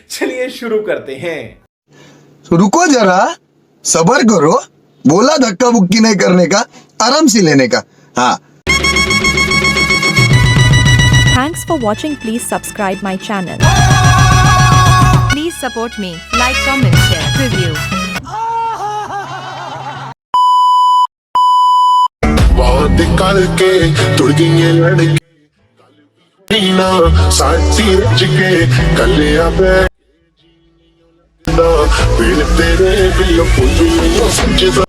चलिए शुरू करते हैं। रुको जरा, सबर करो। बोला धक्का बुक्की नहीं करने का, आराम से लेने का। हाँ, Thanks for watching. Please subscribe my channel. Please support me. Like, comment, share, review. बहुत करके तुड़ गई लड़की ना साथी रच के कलिया पे ना पीड़ तेरे बिल्लो पुल समझदा